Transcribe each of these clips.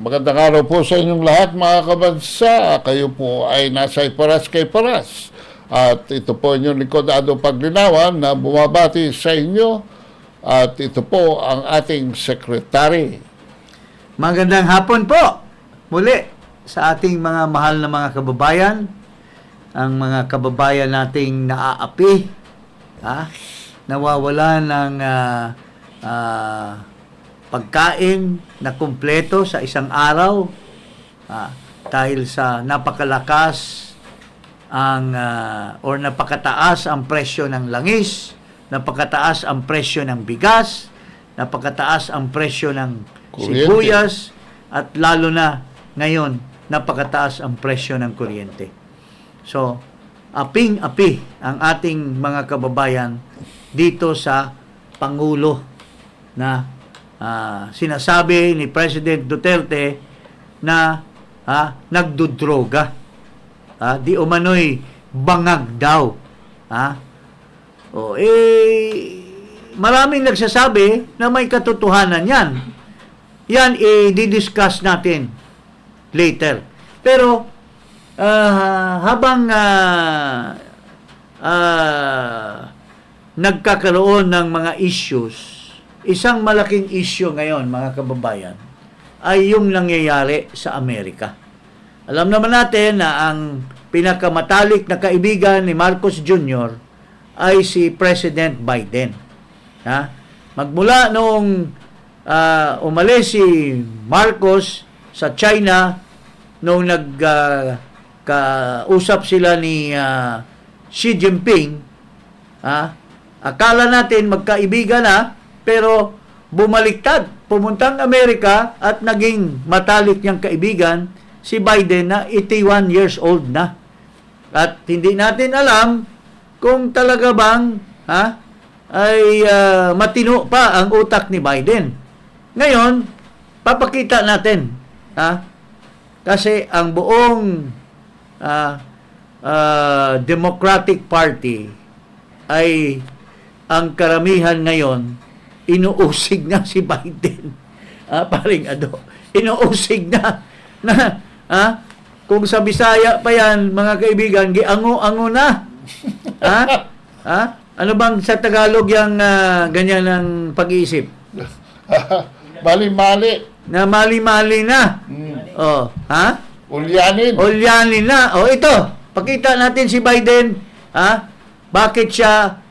Magandang araw po sa inyong lahat mga kabansa. Kayo po ay nasa iparas kay paras. At ito po inyong likod Ado Paglinawan na bumabati sa inyo. At ito po ang ating sekretary. Magandang hapon po muli sa ating mga mahal na mga kababayan. Ang mga kababayan nating naaapi, nawawalan ng pagkain na kumpleto sa isang araw dahil sa napakalakas or napakataas ang presyo ng langis, napakataas ang presyo ng bigas, napakataas ang presyo ng sibuyas, at lalo na ngayon napakataas ang presyo ng kuryente. So, aping-api ang ating mga kababayan dito sa Pangulo na sinasabi ni President Duterte na nagdudroga. Di umano'y bangag daw. Maraming nagsasabi na may katotohanan yan. Yan, i-discuss natin later. Pero, habang nagkakaroon ng mga issues, isang malaking issue ngayon, mga kababayan, ay yung nangyayari sa Amerika. Alam naman natin na ang pinakamatalik na kaibigan ni Marcos Jr. ay si President Biden. Magmula noong umalis si Marcos sa China, noong nagkausap sila ni Xi Jinping, akala natin magkaibigan na, pero bumaliktad. Pumuntang Amerika at naging matalik niyang kaibigan si Biden na 81 years old na. At hindi natin alam kung talaga bang ay matino pa ang utak ni Biden. Ngayon, papakita natin. Kasi ang buong Democratic Party ay ang karamihan ngayon inuusig na si Biden. Paring Ado. Inuusig na kung sa Bisaya pa yan, mga kaibigan, giango-ango na. Ano bang sa Tagalog yung ganyan ng pag-iisip? Mali-mali. Na mali-mali na. Ulyanin. Ulyanin na. Ito, pakita natin si Biden, bakit siya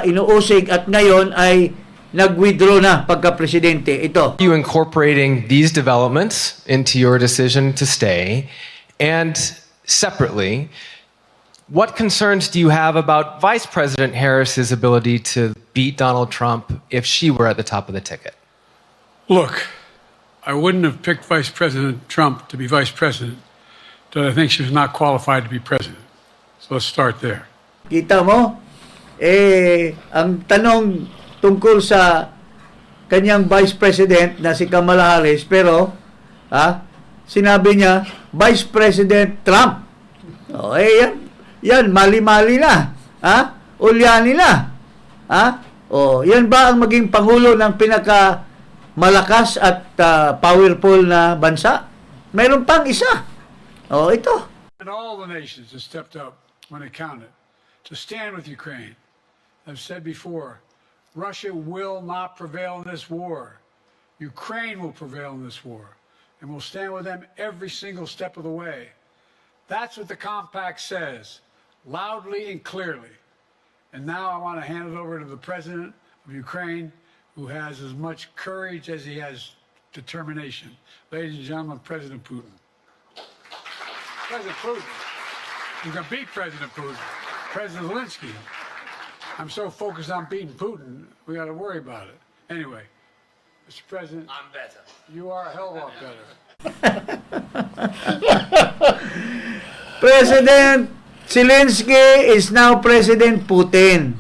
inuusig at ngayon ay nag-withdraw na pagka-presidente. Ito. You incorporating these developments into your decision to stay? And separately, what concerns do you have about Vice President Harris's ability to beat Donald Trump if she were at the top of the ticket? Look, I wouldn't have picked Vice President Trump to be vice president, but I think she was not qualified to be president. So let's start there. Kita mo? Ang tanong tungkol sa kanyang vice president na si Kamala Harris, pero sinabi niya Vice President Trump. Yan mali-mali na. Ulyani na. Yan ba ang maging pangulo ng pinaka malakas at powerful na bansa? Mayroon pang isa. Ito. And all the nations have stepped up when it counted to stand with Ukraine. I've said before, Russia will not prevail in this war. Ukraine will prevail in this war. And we'll stand with them every single step of the way. That's what the compact says, loudly and clearly. And now I want to hand it over to the president of Ukraine, who has as much courage as he has determination. Ladies and gentlemen, President Putin. President Putin. You can beat President Putin. President Zelensky. I'm so focused on beating Putin, we got to worry about it. Anyway, Mr. President, I'm better. You are a hell of a lot better. President Zelensky is now President Putin.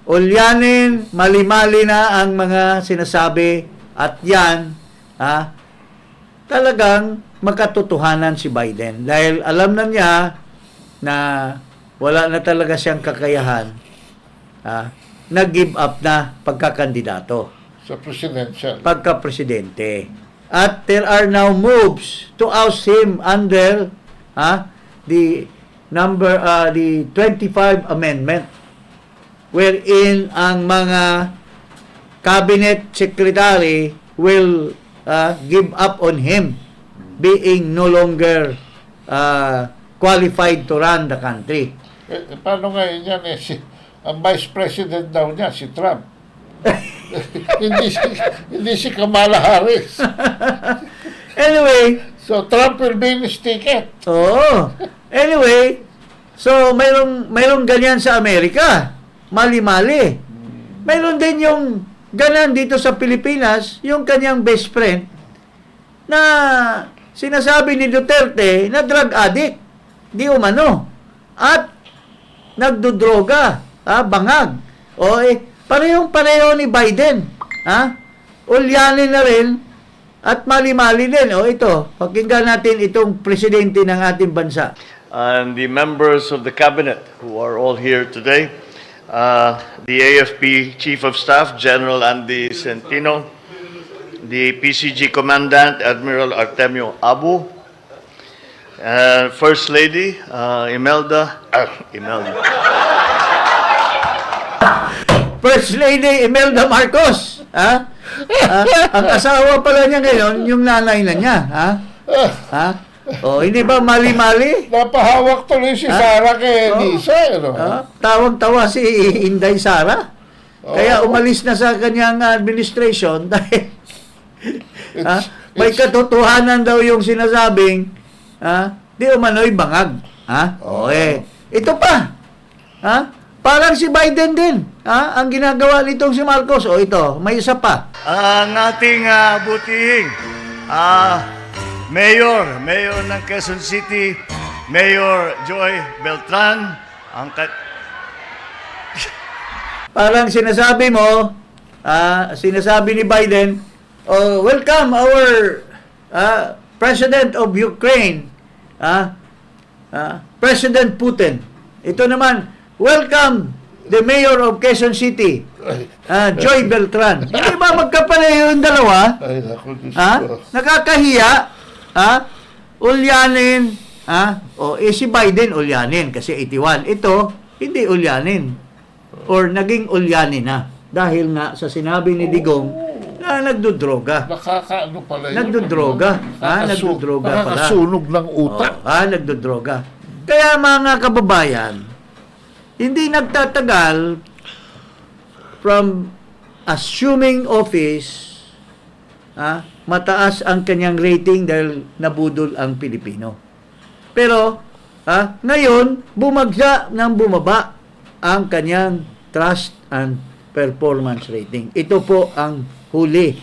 Ulyanin, mali-mali na ang mga sinasabi at yan, talagang magkatotohanan si Biden. Dahil alam na niya na wala na talaga siyang kakayahan, nag-give up na pagkakandidato. Sa presidential. Pagka-presidente. At there are now moves to oust him under the 25 Amendment, wherein ang mga cabinet secretary will give up on him being no longer qualified to run the country. Paano ngayon yan ang Vice President daw niya, si Trump. hindi si Kamala Harris. Anyway, so Trump will be in his ticket. Oo. Anyway, so mayroong ganyan sa Amerika. Mali-mali. Mayroon din yung ganyan dito sa Pilipinas, yung kanyang best friend na sinasabi ni Duterte na drug addict. Di umano. At nagdodroga, bangag. O parehong-pareho ni Biden. Ulyanin na rin at mali-mali din. O ito, pakinggan natin itong presidente ng ating bansa. And the members of the cabinet who are all here today, the AFP Chief of Staff, General Andy Centino, the PCG Commandant, Admiral Artemio Abu, First Lady, Imelda. First Lady Imelda Marcos. Ang asawa pala niya ngayon, yung nanay na niya. Hindi ba mali-mali? Napahawak tuloy si Sara kay Lisa. Tawang-tawa si Inday Sara. Kaya umalis na sa kanyang administration dahil may katotohanan daw yung sinasabing di umano'y bangag. Ito pa. Parang si Biden din. Ang ginagawa nitong si Marcos. Ito, may isa pa. Ang ating butihing Mayor ng Quezon City, Mayor Joy Beltran, parang sinasabi mo, sinasabi ni Biden, welcome our President of Ukraine, President Putin. Ito naman, welcome the Mayor of Quezon City, Joy Beltran. Hindi ba magkapareho yung dalawa? Ay, naku, Diyos ko. Nakakahiya. Ulyanin. Si Biden ulyanin kasi 81. Ito, hindi ulyanin. Or naging ulyanin na. Dahil nga sa sinabi ni Digong na nagdodroga. Nakakaano pala yun? Nagdodroga. Nagdodroga pala. Nakakasunog ng utak. Nagdodroga. Kaya mga kababayan, hindi nagtatagal from assuming office, mataas ang kanyang rating dahil nabudol ang Pilipino. Pero, ngayon, bumagsak ng bumaba ang kanyang trust and performance rating. Ito po ang huli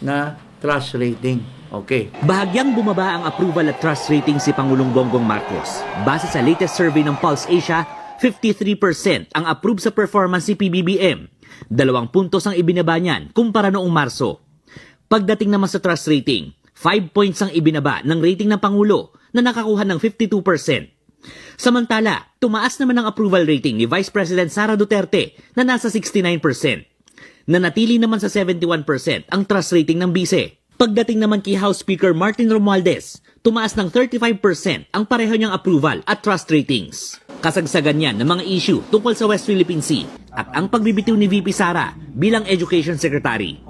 na trust rating. Okay. Bahagyang bumaba ang approval at trust rating si Pangulong Bongbong Marcos. Base sa latest survey ng Pulse Asia, 53% ang approve sa performance ni PBBM. 2 puntos ang ibinaba niyan kumpara noong Marso. Pagdating naman sa trust rating, 5 points ang ibinaba ng rating ng Pangulo na nakakuha ng 52%. Samantala, tumaas naman ang approval rating ni Vice President Sara Duterte na nasa 69%. Nanatili naman sa 71% ang trust rating ng Vice. Pagdating naman kay House Speaker Martin Romualdez, tumaas ng 35% ang pareho niyang approval at trust ratings. Kasagsagan niyan ng mga issue tungkol sa West Philippine Sea at ang pagbibitiw ni VP Sara bilang Education Secretary.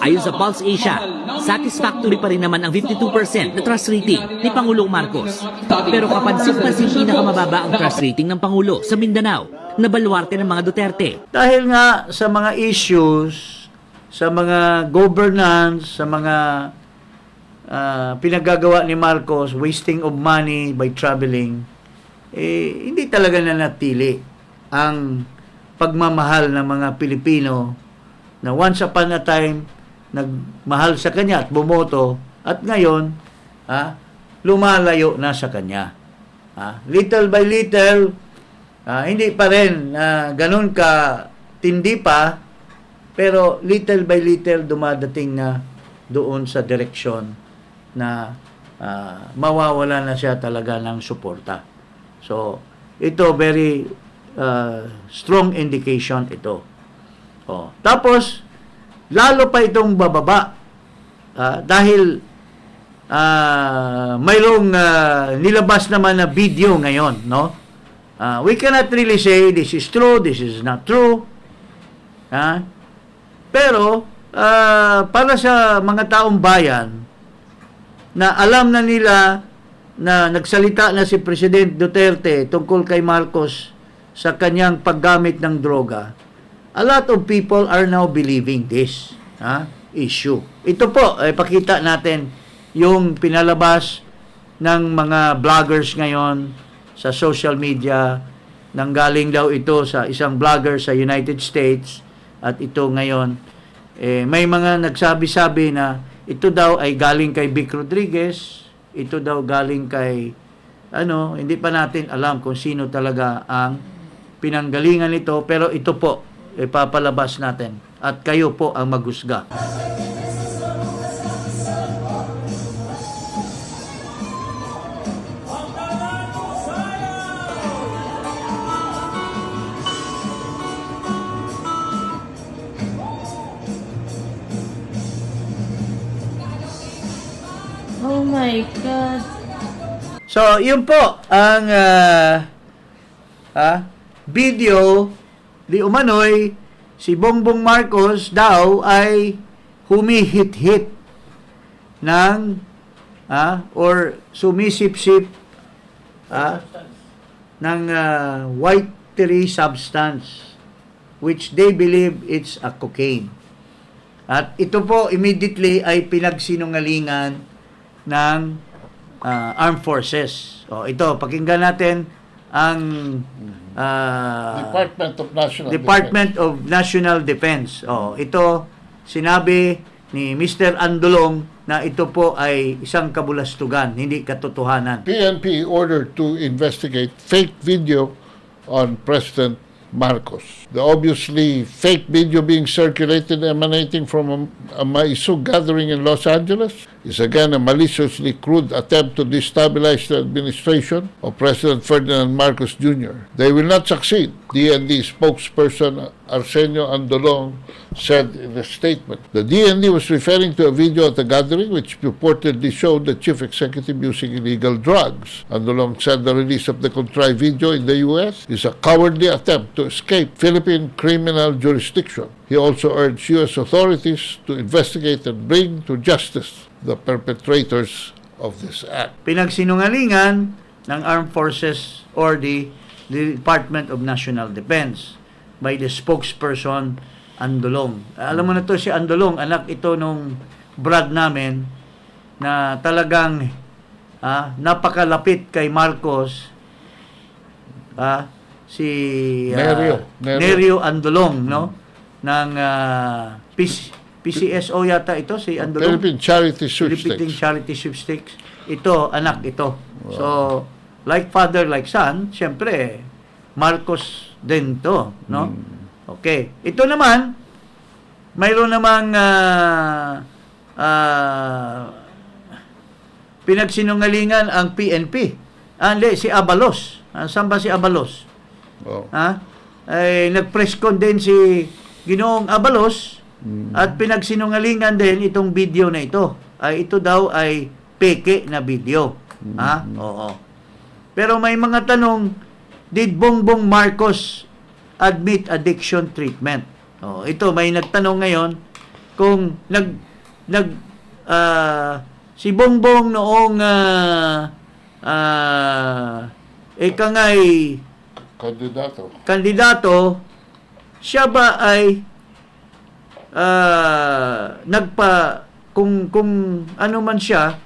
Ayon sa Pulse Asia, satisfactory pa rin naman ang 52% na trust rating ni Pangulong Marcos. Pero kapansin-pansin pinakamababa ang trust rating ng Pangulo sa Mindanao na baluarte ng mga Duterte. Dahil nga sa mga issues, sa mga governance, sa mga pinagagawa ni Marcos, wasting of money by traveling, hindi talaga nanatili ang pagmamahal ng mga Pilipino na once upon a time nagmahal sa kanya at bumoto at ngayon lumalayo na sa kanya. Little by little, hindi pa rin ganun ka tindi pa, pero little by little dumadating na doon sa direksyon na mawawala na siya talaga ng suporta. So, ito very strong indication ito. Tapos, lalo pa itong bababa dahil mayroong nilabas naman na video ngayon, no? We cannot really say this is true, this is not true. Pero para sa mga taong bayan na alam na nila na nagsalita na si President Duterte tungkol kay Marcos sa kanyang paggamit ng droga, a lot of people are now believing this issue. Ito po, pakita natin yung pinalabas ng mga vloggers ngayon sa social media. Nanggaling daw ito sa isang vlogger sa United States at ito ngayon, may mga nagsabi-sabi na ito daw ay galing kay Vic Rodriguez, ito daw galing kay hindi pa natin alam kung sino talaga ang pinanggalingan nito, pero ito po, ipapalabas natin at kayo po ang maghusga. Oh my God. So, yun po ang video di umano'y si Bongbong Marcos daw ay humihit-hit ng or sumisip-sip ng watery substance which they believe it's a cocaine. At ito po immediately ay pinagsinungalingan ng armed forces. Ito, pakinggan natin ang Department of National Defense. Ito, sinabi ni Mr. Andolong na ito po ay isang kabulastugan, hindi katotohanan. PNP ordered to investigate fake video on President Marcos. The obviously fake video being circulated emanating from a Maisug gathering in Los Angeles is again a maliciously crude attempt to destabilize the administration of President Ferdinand Marcos Jr. They will not succeed, DND spokesperson Arsenio Andolong said in a statement. The DND was referring to a video at the gathering which purportedly showed the chief executive using illegal drugs. Andolong said the release of the contrived video in the U.S. is a cowardly attempt to escape Philippine criminal jurisdiction. He also urged U.S. authorities to investigate and bring to justice the perpetrators of this act. Pinagsinungalingan ng Armed Forces or the Department of National Defense by the spokesperson Andolong. Alam mo na to si Andolong, anak ito nung brad namin na talagang napakalapit kay Marcos, si Nerio Andolong, no? Ng PCSO yata ito, si Andolong. Philippine Charity Sweepstakes. Philippine Charity Sweepstakes. Ito, anak ito. Wow. So, like father, like son, syempre, Marcos din to, no? Okay. Ito naman, mayroon namang pinagsinungalingan ang PNP. Hindi, si Abalos. Saan ba si Abalos? Oh. Ay nag-press con din si Ginoong Abalos at pinagsinungalingan din itong video na ito. Ito daw ay peke na video. Oo. Pero may mga tanong, did Bongbong Marcos admit addiction treatment? Ito may nagtanong ngayon kung si Bongbong noong ikangay kandidato, siya ba ay kung ano man siya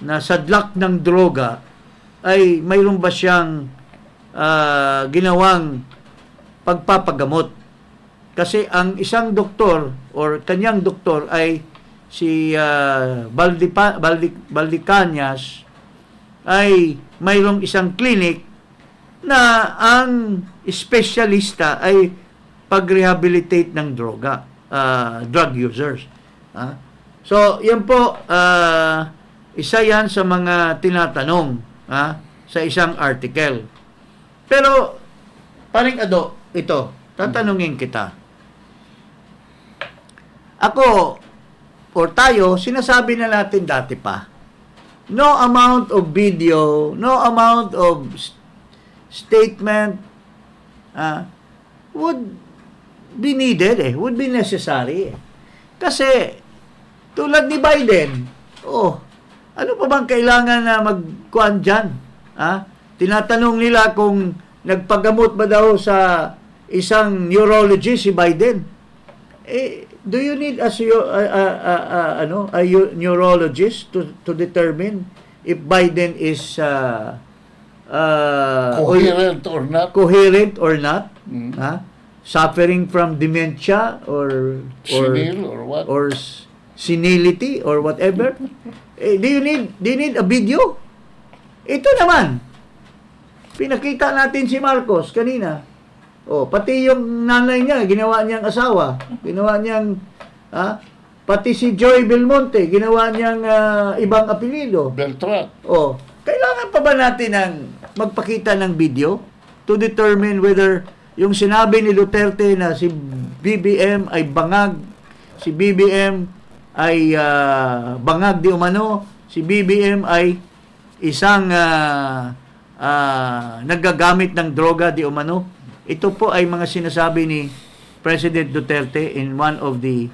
nasadlak ng droga, ay mayroon ba siyang ginawang pagpapagamot? Kasi ang isang doktor or kanyang doktor ay si Valdicanias ay mayroong isang clinic na ang espesyalista ay pag-rehabilitate ng droga, drug users. So, yan po, isa yan sa mga tinatanong sa isang article. Pero, paring Ado, ito, tatanungin kita. Ako, or tayo, sinasabi na natin dati pa, no amount of video, no amount of statement would be needed would be necessary. Kasi, tulad ni Biden, ano pa bang kailangan na magkuhan dyan? Tinatanong nila kung nagpagamot ba daw sa isang neurologist si Biden. Do you need a neurologist to determine if Biden is coherent or not? Suffering from dementia or Senile or what? or senility or whatever? Do you need a video? Ito naman, pinakita natin si Marcos kanina. Pati yung nanay niya, ginawa niyang asawa. Ginawa niyang, pati si Joy Belmonte, ginawa niyang ibang apelido. Beltran. Kailangan pa ba natin ng magpakita ng video to determine whether yung sinabi ni Duterte na si BBM ay bangag, si BBM ay bangag di umano, si BBM ay isang naggagamit ng droga di umano. Ito po ay mga sinasabi ni President Duterte in one of the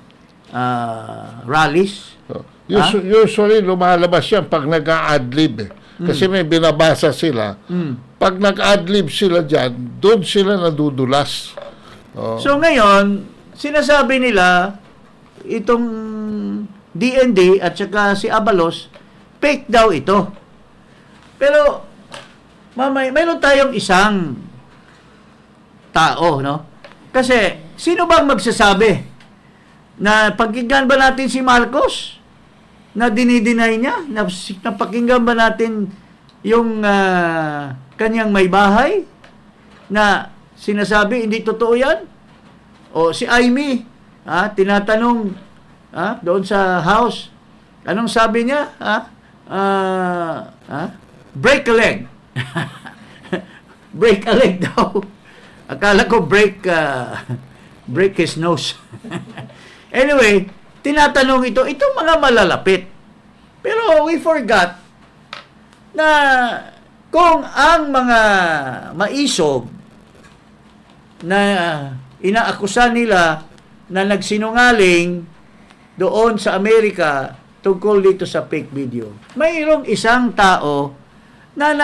rallies. Usually, lumalabas yan pag nag-a-adlib. Kasi may binabasa sila. Pag nag-adlib sila dyan, doon sila nadudulas. So ngayon, sinasabi nila, itong DND at saka si Abalos, fake daw ito. Pero, mayroon tayong isang tao, no? Kasi, sino bang magsasabi na pakinggan ba natin si Marcos na dinideny niya? Napakinggan ba natin yung kanyang may bahay na sinasabi hindi totoo yan? O si Amy, tinatanong doon sa house, anong sabi niya? Break a leg. Break a leg daw. Akala ko break his nose. Anyway, tinatanong itong mga malalapit. Pero we forgot na kung ang mga maisog na inaakusa nila na nagsinungaling doon sa Amerika tungkol dito sa fake video, mayroong isang tao na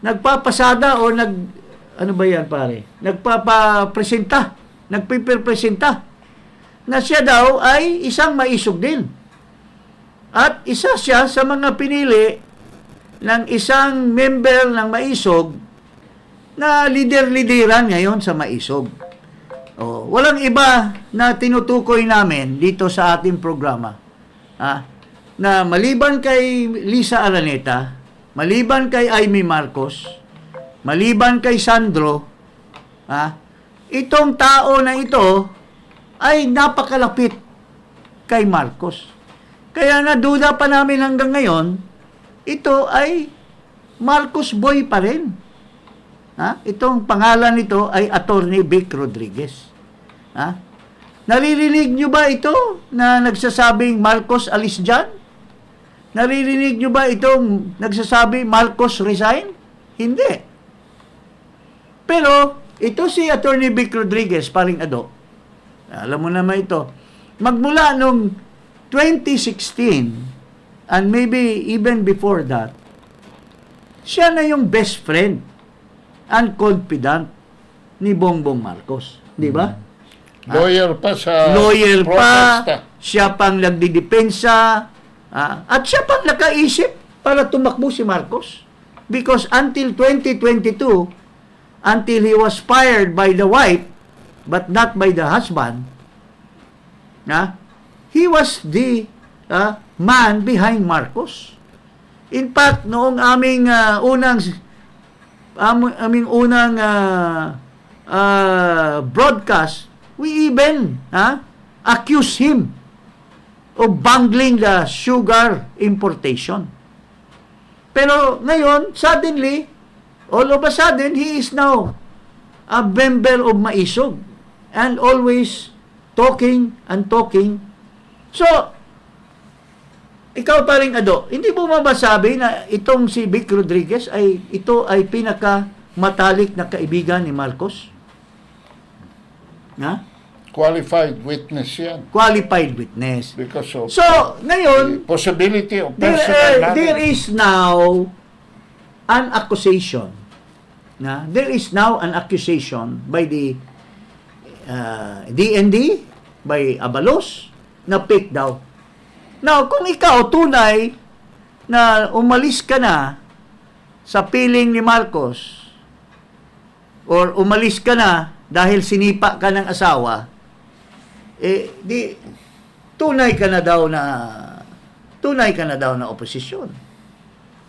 nagpapasada o ano ba yan pare? Nagpipresenta na siya daw ay isang maisog din. At isa siya sa mga pinili ng isang member ng maisog na lider-lideran ngayon sa maisog. Walang iba na tinutukoy namin dito sa ating programa. Na maliban kay Lisa Araneta, maliban kay Amy Marcos, maliban kay Sandro, itong tao na ito ay napakalapit kay Marcos. Kaya nga duda pa namin hanggang ngayon, ito ay Marcos Boy pa rin. Itong pangalan nito ay Attorney Vic Rodriguez. Naririnig nyo ba ito na nagsasabing Marcos alis dyan? Naririnig nyo ba itong nagsasabi Marcos resign? Hindi. Pero, ito si Attorney Vic Rodriguez, paring Ado. Alam mo naman ito. Magmula nung 2016, and maybe even before that, siya na yung best friend and confidant ni Bongbong Marcos. Di ba? Lawyer pa sa Lawyer pa, protesta. siya pang nagdidepensa, at siya pang nakaisip para tumakbo si Marcos. Because until 2022, until he was fired by the wife, but not by the husband, he was the man behind Marcos. In fact, noong aming unang broadcast, we even accused him of bungling the sugar importation. Pero ngayon, suddenly, all of a sudden, he is now a member of Maisog and always talking and talking. So, ikaw paring Ado, hindi mo masabi na itong si Vic Rodriguez ito ay pinaka matalik na kaibigan ni Marcos? Na? Qualified witness yan. Qualified witness. Because of So, ngayon, the possibility of personal there knowledge. is now an accusation. There is now an accusation by the DND, by Abalos, na fake daw. Now, kung ikaw tunay na umalis ka na sa piling ni Marcos or umalis ka na dahil sinipa ka ng asawa, tunay ka na daw na oposisyon.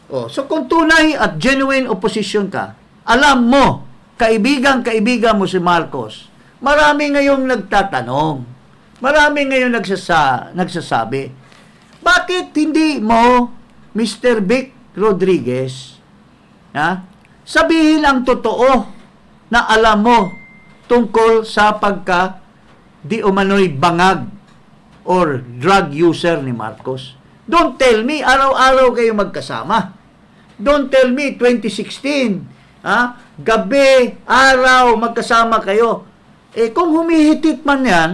So kung tunay at genuine opposition ka, alam mo, kaibigan mo si Marcos, marami ngayong nagtatanong, marami ngayong nagsasabi, bakit hindi mo, Mr. Vic Rodriguez, sabihin ang totoo na alam mo tungkol sa di umano'y bangag or drug user ni Marcos. Don't tell me, araw-araw kayo magkasama. Don't tell me, 2016, gabi, araw, magkasama kayo. Kung humihitit man yan,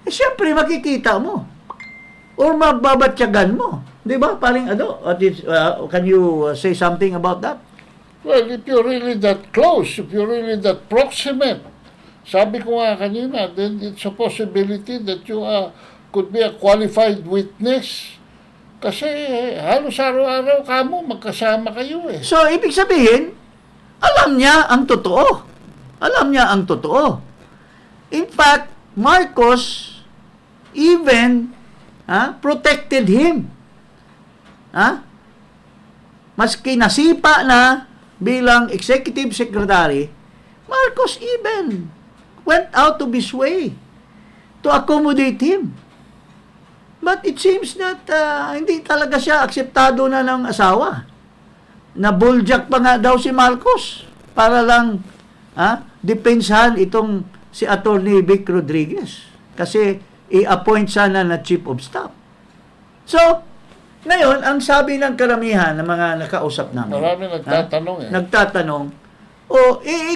siyempre makikita mo. Or mababatyagan mo. Di ba, paring Ado? Can you say something about that? Well, if you're really that close, if you're really that proximate, sabi ko nga kanina, then it's a possibility that you could be a qualified witness. Kasi halos araw-araw kamo magkasama kayo eh. So, ibig sabihin, alam niya ang totoo. Alam niya ang totoo. In fact, Marcos even protected him. Maski nasipa na bilang executive secretary, Marcos even went out of his way to accommodate him. But it seems that hindi talaga siya akseptado na ng asawa. Nabuljak pa nga daw si Marcos para lang depensahan itong si Attorney Vic Rodriguez. Kasi i-appoint sana na Chief of Staff. So, ngayon, ang sabi ng karamihan ng mga nakausap namin, Marami nagtatanong nagtatanong,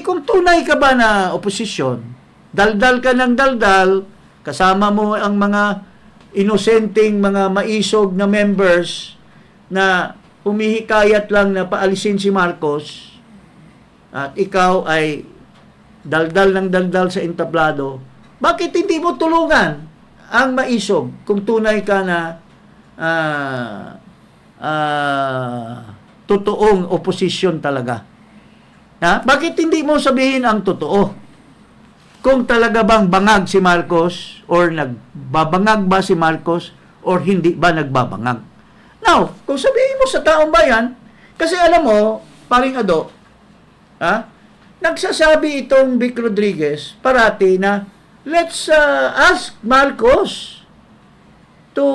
kung tunay ka ba na oposisyon, daldal ka ng daldal, kasama mo ang mga inosenteng mga maisog na members na humihikayat lang na paalisin si Marcos, at ikaw ay daldal ng daldal sa entablado, bakit hindi mo tulungan ang maisog kung tunay ka na totoong oposisyon talaga? Bakit hindi mo sabihin ang totoo? Kung talaga bang bangag si Marcos or nagbabangag ba si Marcos or hindi ba nagbabangag? Now, kung sabihin mo sa taong bayan, kasi alam mo, paring Ado, nagsasabi itong Vic Rodriguez parati na let's ask Marcos to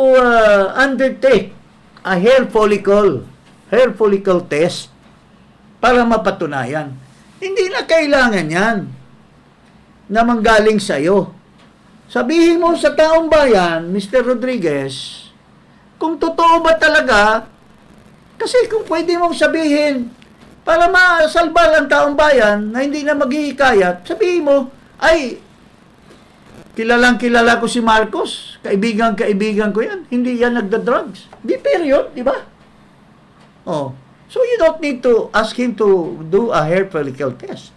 undertake a hair follicle test para mapatunayan. Hindi na kailangan yan na manggaling sa'yo. Sabihin mo sa taong bayan, Mr. Rodriguez, kung totoo ba talaga, kasi kung pwede mong sabihin, para masalbar ang taong bayan na hindi na maghihikayat, sabihin mo, kilalang-kilala ko si Marcos, kaibigan ko yan, hindi yan nagda-drugs. Di period, di ba? So you don't need to ask him to do a hair follicle test.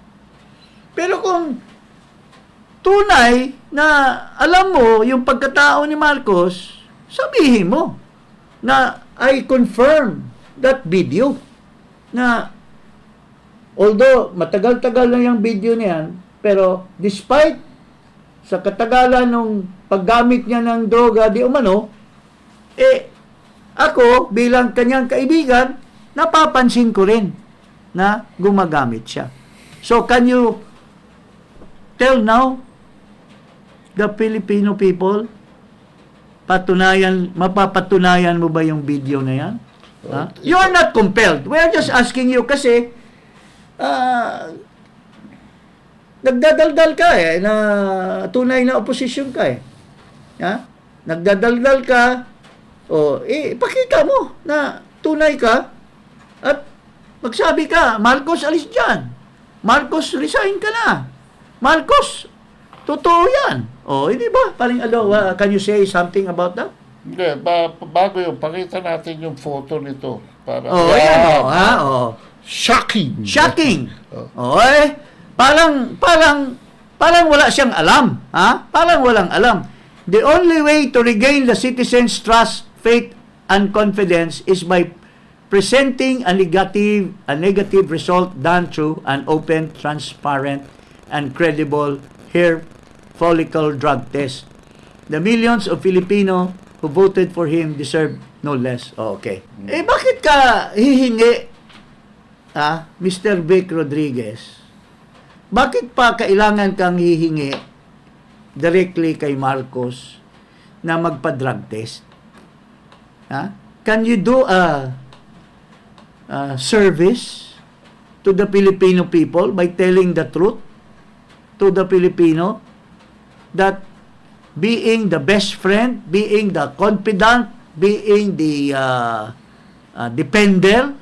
Pero kung tunay na alam mo yung pagkatao ni Marcos, sabihin mo na I confirm that video na although matagal-tagal na yung video niyan, pero despite sa katagalan ng paggamit niya ng droga di umano, ako bilang kanyang kaibigan, napapansin ko rin na gumagamit siya. So can you tell now the Filipino people, mapapatunayan mo ba yung video na yan? You are not compelled. We are just asking you kasi nagdadaldal ka na tunay na opposition ka Ha? Nagdadaldal ka, ipakita mo na tunay ka at magsabi ka, Marcos, alis dyan. Marcos, resign ka na. Marcos, totoo yan. Hindi ba? Paring can you say something about that? Hindi, bago yung pakita natin yung photo nito. Para, Ayan, Shocking! Shocking! Parang wala siyang alam. Parang walang alam. The only way to regain the citizens' trust, faith, and confidence is by presenting a negative result done through an open, transparent, and credible hair follicle drug test. The millions of Filipino who voted for him deserve no less. Okay. Bakit ka hihingi, Mr. Vic Rodriguez? Bakit pa kailangan kang hihingi directly kay Marcos na magpa-drug test? Can you do a service to the Filipino people by telling the truth to the Filipino that being the best friend, being the confidant, being the depender,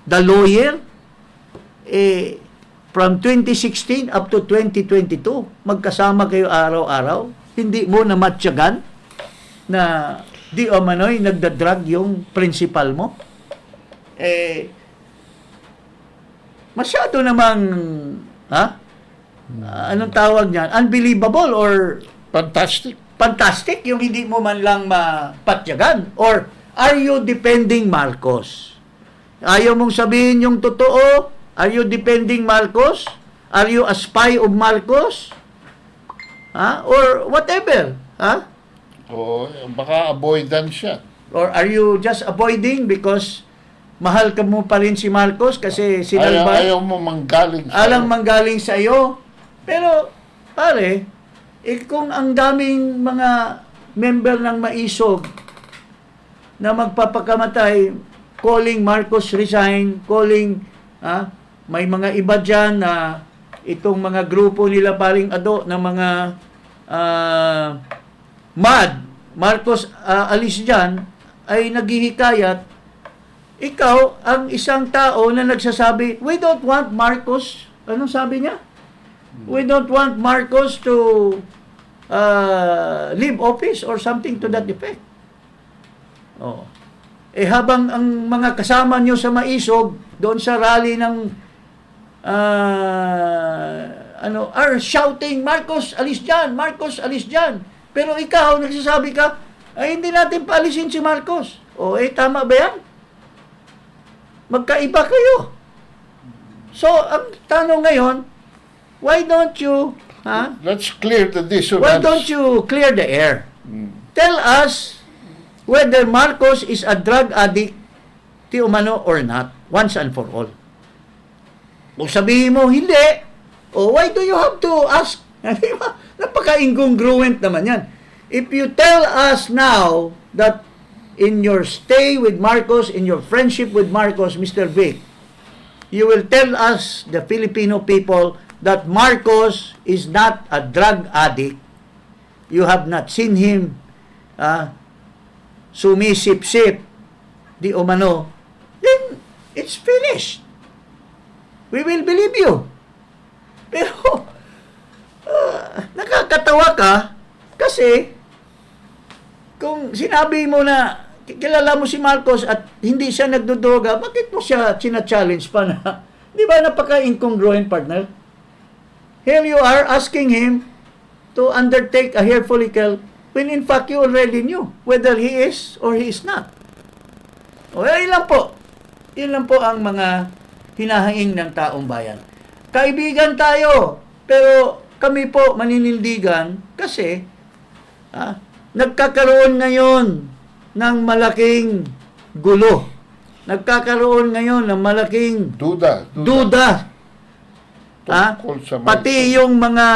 the lawyer, from 2016 up to 2022, magkasama kayo araw-araw, hindi mo na matyagan na di o manoy nagdadrag yung principal mo? Masyado namang, anong tawag niyan? Unbelievable or Fantastic. fantastic yung hindi mo man lang mapatyagan? Or are you defending Marcos? Ayaw mong sabihin yung totoo? Are you defending Marcos? Are you a spy of Marcos? Or whatever? Baka avoidance siya. Or are you just avoiding because mahal ka mo pa rin si Marcos kasi sinalba? Ayaw mo manggaling sa Alang manggaling sa iyo. Pero, pare, kung ang daming mga member ng maisog na magpapakamatay, calling Marcos resign, calling, may mga iba dyan na itong mga grupo nila paring Ado na mga Marcos alis dyan, ay naghihikayat. Ikaw, ang isang tao na nagsasabi, we don't want Marcos, anong sabi niya? We don't want Marcos to leave office or something to that effect. Habang ang mga kasama nyo sa maisog, doon sa rally ng are shouting, Marcos, alis dyan! Marcos, alis dyan! Pero ikaw, nagsasabi ka, ay hindi natin paalisin si Marcos. Tama ba yan? Magkaiba kayo. So, ang tanong ngayon, why don't you, Let's clear the dissonance. why don't you clear the air? Tell us whether Marcos is a drug addict, ti umano or not, once and for all. Kung sabihin mo, hindi, why do you have to ask? Napaka-incongruent naman yan. If you tell us now that in your stay with Marcos, in your friendship with Marcos, Mr. Vic, you will tell us, the Filipino people, that Marcos is not a drug addict. You have not seen him sumisip-sip, di umano, then it's finished. We will believe you. Pero, nakakatawa ka kasi kung sinabi mo na kilala mo si Marcos at hindi siya nagdodroga, bakit mo siya china-challenge pa na? Di ba napaka-incongruent, partner? Here you are asking him to undertake a hair follicle when in fact you already knew whether he is or he is not. Yun lang po. Yun lang po ang mga hinahanging ng taong bayan. Kaibigan tayo, pero kami po maninindigan kasi nagkakaroon ngayon ng malaking gulo. Nagkakaroon ngayon ng malaking Duda. Tungkol sa pati yung mga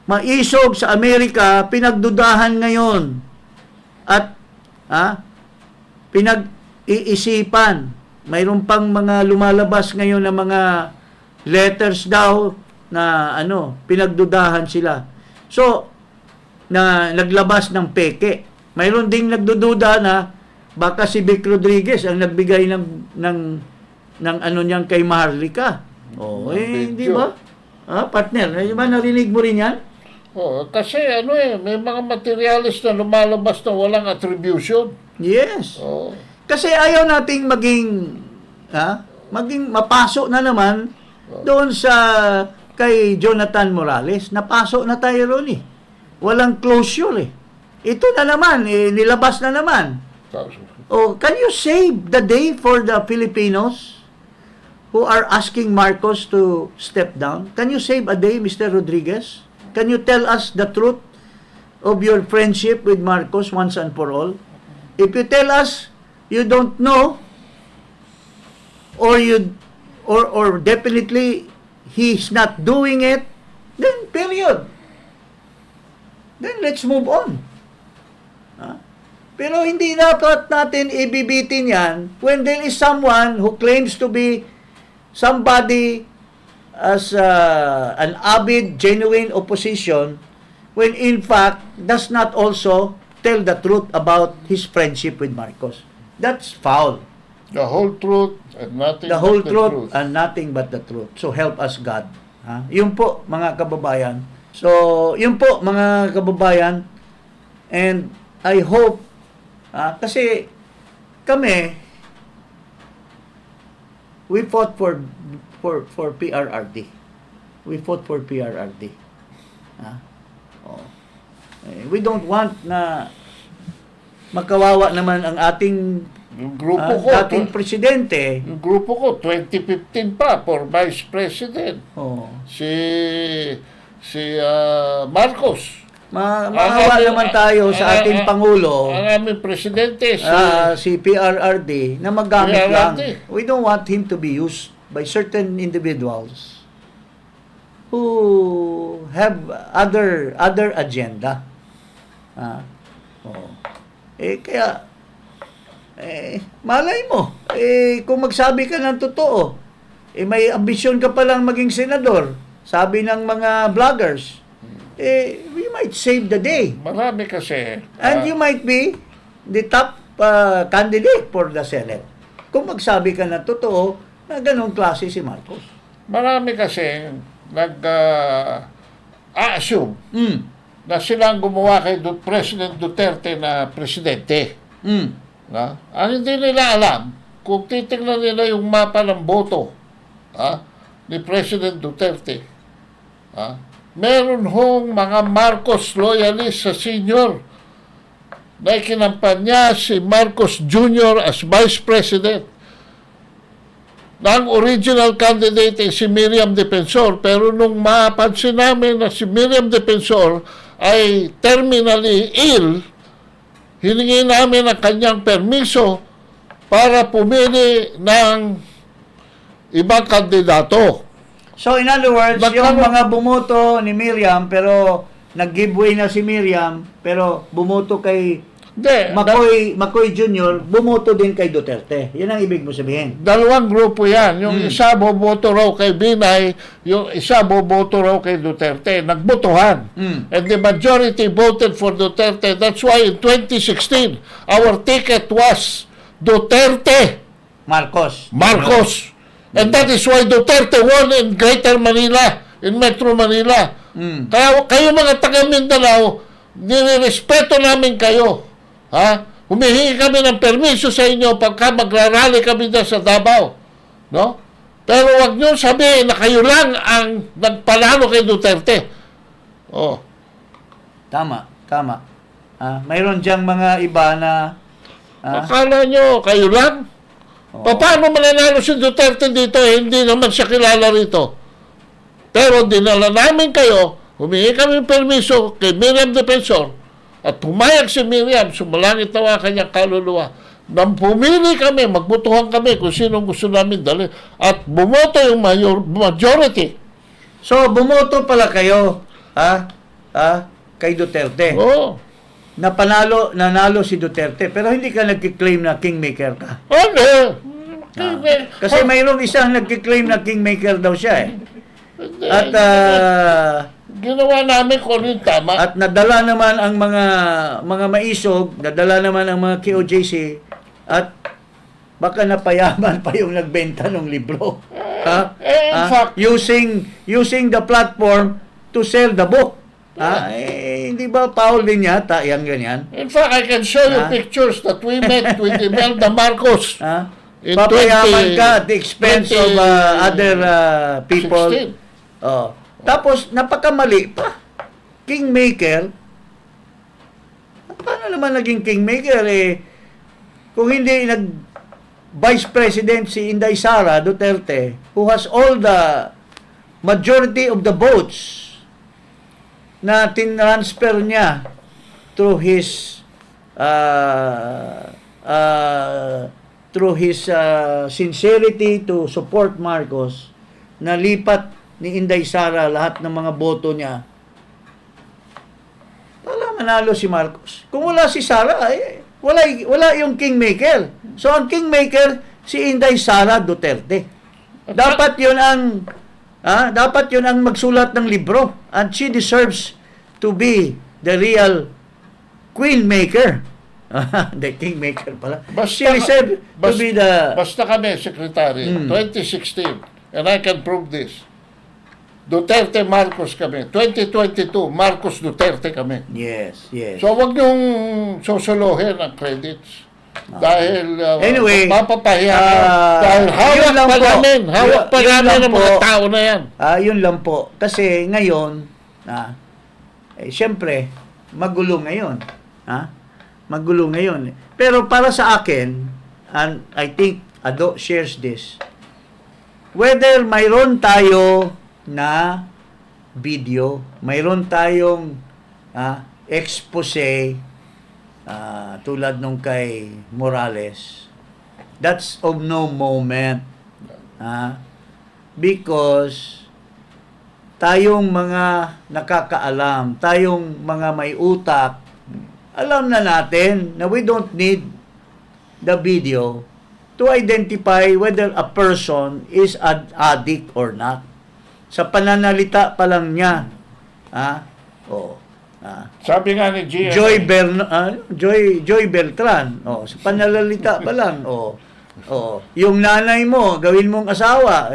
maisog sa Amerika, pinagdudahan ngayon. At pinag-iisipan. Mayroon pang mga lumalabas ngayon na mga letters daw na pinagdudahan sila. So, na naglabas ng peke. Mayroon ding nagdududa na baka si Vic Rodriguez ang nagbigay ng niyang kay Maharlika. Di ba? Partner, di ba narinig mo rin yan? Kasi may mga materialis na lumalabas na walang attribution. Yes. Oh. Kasi ayaw nating maging mapasok na naman doon sa kay Jonathan Morales. Napasok na tayo ron eh. Walang closure eh. Ito na naman, nilabas na naman. Can you save the day for the Filipinos who are asking Marcos to step down? Can you save a day, Mr. Rodriguez? Can you tell us the truth of your friendship with Marcos once and for all? If you tell us you don't know, or definitely he's not doing it, then period. Then let's move on. Pero hindi dapat natin ibibitin yan when there is someone who claims to be somebody as an avid, genuine opposition when in fact does not also tell the truth about his friendship with Marcos. That's foul. The whole truth and nothing The whole but the truth and nothing but the truth. So help us God. Yun po mga kababayan. So yun po mga kababayan. And I hope kasi kami we fought for PRRD. We fought for PRRD. We don't want na makawawa naman ang ating Yung grupo ko, ating presidente. yung grupo ko 2015 pa for Vice President. Si Marcos. Maawa naman tayo sa ating Pangulo. Ang aming presidente Si PRRD na magamit lang. PRRD. We don't want him to be used by certain individuals who have other agenda. Kaya malay mo, kung magsabi ka ng totoo, may ambisyon ka palang maging senador, sabi ng mga vloggers, we might save the day. Marami kasi. And you might be the top candidate for the Senate. Kung magsabi ka ng totoo, na ganong klase si Marcos. Marami kasi nag-assume na sila ang gumawa kay President Duterte na presidente. Ang hindi nila alam, kung titignan nila yung mapa ng boto ni President Duterte, meron hong mga Marcos loyalist sa senior na ikinampanya si Marcos Jr. as Vice President. Ang original candidate ay si Miriam Defensor, pero nung mapansin namin na si Miriam Defensor ay terminally ill, hiningi namin ang kanyang permiso para pumili ng ibang kandidato. So in other words, yung mga bumoto ni Miriam, pero nag-giveaway na si Miriam, pero bumoto kay McCoy Jr., bumoto din kay Duterte. Yan ang ibig mo sabihin. Dalawang grupo yan. Yung isa boboto raw kay Binay, yung isa boboto raw kay Duterte. Nagbotohan. And the majority voted for Duterte. That's why in 2016, our ticket was Duterte. Marcos. And that is why Duterte won in Greater Manila, in Metro Manila. Kaya kayo mga taga Mindanao, nirespeto namin kayo. Humihingi kami ng permiso sa inyo pagka magrarally kami dyan sa Davao. No? Pero wag nyo sabihin na kayo lang ang nagpanalo kay Duterte. Tama. Mayroon diyang mga iba na akala nyo, kayo lang? Paano mananalo si Duterte dito? Hindi naman siya kilala rito. Pero dinala namin kayo, humingi kami permiso kay Miriam Defensor, at pumayag si Miriam, sumalangit na ang kanyang kaluluwa. Nang pumili kami, magbutuhan kami kung sinong gusto namin dali. At bumoto yung majority. So, bumoto pala kayo, kay Duterte. Oo. Nanalo si Duterte, pero hindi ka nagkiklaim na kingmaker ka. Ano? Kasi mayroong isang nagkiklaim na kingmaker daw siya eh. Hindi, At ginawa namin kung ano yung tama. at nadala naman ang mga maisog, nadala naman ang mga KOJC at baka napayaman pa yung nagbenta ng libro. Ha? In fact, Using the platform to sell the book. Hindi ba Paul din yata yung ganyan? in fact, I can show you pictures that we met with Imelda Marcos. Ha? In Papayaman ka at the expense of other people. 16. Oh. Tapos, napakamali pa. Kingmaker. Paano naman naging kingmaker? Kung hindi Vice President si Inday Sara Duterte, who has all the majority of the votes na tinransfer niya through his sincerity to support Marcos, nalipat ni Inday Sara lahat ng mga boto niya. Wala manalo si Marcos. Kung wala si Sara, wala yung kingmaker. So ang kingmaker si Inday Sara Duterte. Dapat 'yun ang magsulat ng libro, and she deserves to be the real queen maker. The kingmaker pala. She deserves to be the Basta kami, Secretary, 2016, and I can prove this. Duterte Marcos kami. 2022, Marcos Duterte kami. Yes. So wag niyong susuluhin ang credits. Dahil Anyway, mapapahiya ka. Dahil yun lang po. hawak pa Yun namin lang ang po. mga tao na yan. Yun lang po. Kasi ngayon, siyempre, magulo ngayon. Magulo ngayon. Pero para sa akin, and I think Ado shares this, whether mayroon tayo na video, mayroon tayong expose tulad nung kay Morales, that's of no moment. Because tayong mga nakakaalam, tayong mga may utak, alam na natin na we don't need the video to identify whether a person is an addict or not. Sa pananalita pa lang niya. Sabi nga ni GMA, Joy Beltran. Sa pananalita pa lang. Yung nanay mo, gawin mong asawa.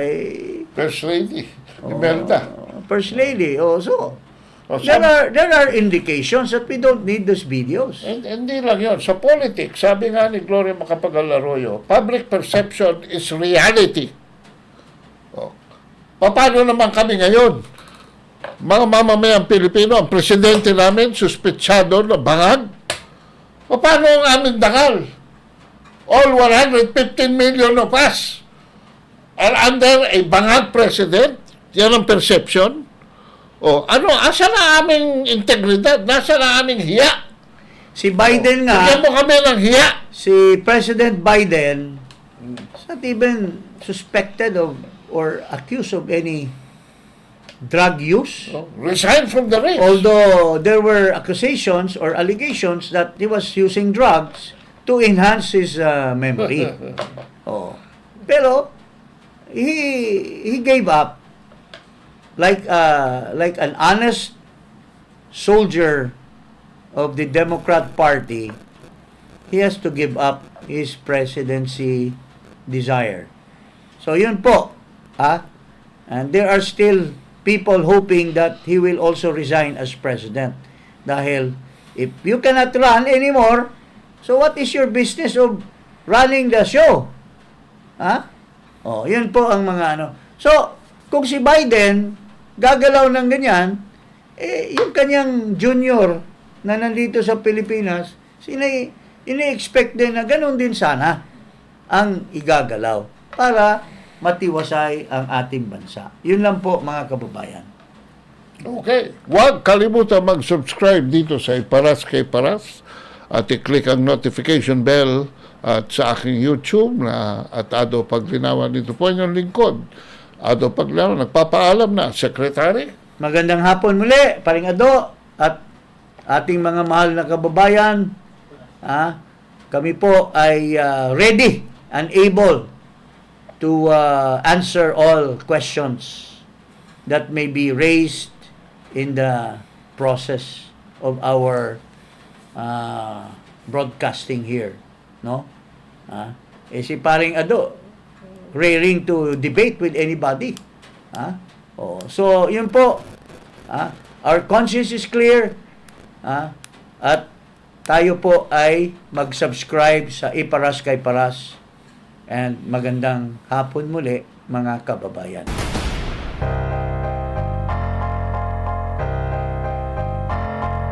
First Lady, Imelda. First Lady. Sabi, There are indications that we don't need those videos. hindi lang yun. Sa politics, sabi nga ni Gloria Macapagal-Arroyo, public perception is reality. Paano naman kami ngayon? Mga mamamayang Pilipino, ang presidente namin, suspetsado na bangag. Paano ang aming dangal? All 115 million of us are under a bangag president? Yan ang perception? Asa na aming integridad? Nasa na aming hiya? Si Biden nga, Bigyan mo kami ng hiya. si President Biden, is not even suspected of or accused of any drug use. Resign from the race. Although there were accusations or allegations that he was using drugs to enhance his memory. Pero he gave up like an honest soldier of the Democrat Party. He has to give up his presidency desire. So yun po. And there are still people hoping that he will also resign as president. Dahil if you cannot run anymore, so what is your business of running the show? Yun po ang mga So, kung si Biden gagalaw ng ganyan, yung kanyang junior na nandito sa Pilipinas, ini-expect din na ganun din sana ang igagalaw para matiwasay ang ating bansa. Yun lang po, mga kababayan. Okay. Huwag kalimutan mag-subscribe dito sa Iparas kay Paras at i-click ang notification bell at sa aking YouTube at Ado Paglinawan. Dito po inyong lingkod. Ado Paglinawan, nagpapaalam na, Secretary. Magandang hapon muli, Paring Ado, at ating mga mahal na kababayan. Kami po ay ready and able to answer all questions that may be raised in the process of our broadcasting here, no? Si paring Ado, raring to debate with anybody. So, yun po. Our conscience is clear. At tayo po ay mag-subscribe sa Iparas kay Paras. And magandang hapon muli, mga kababayan.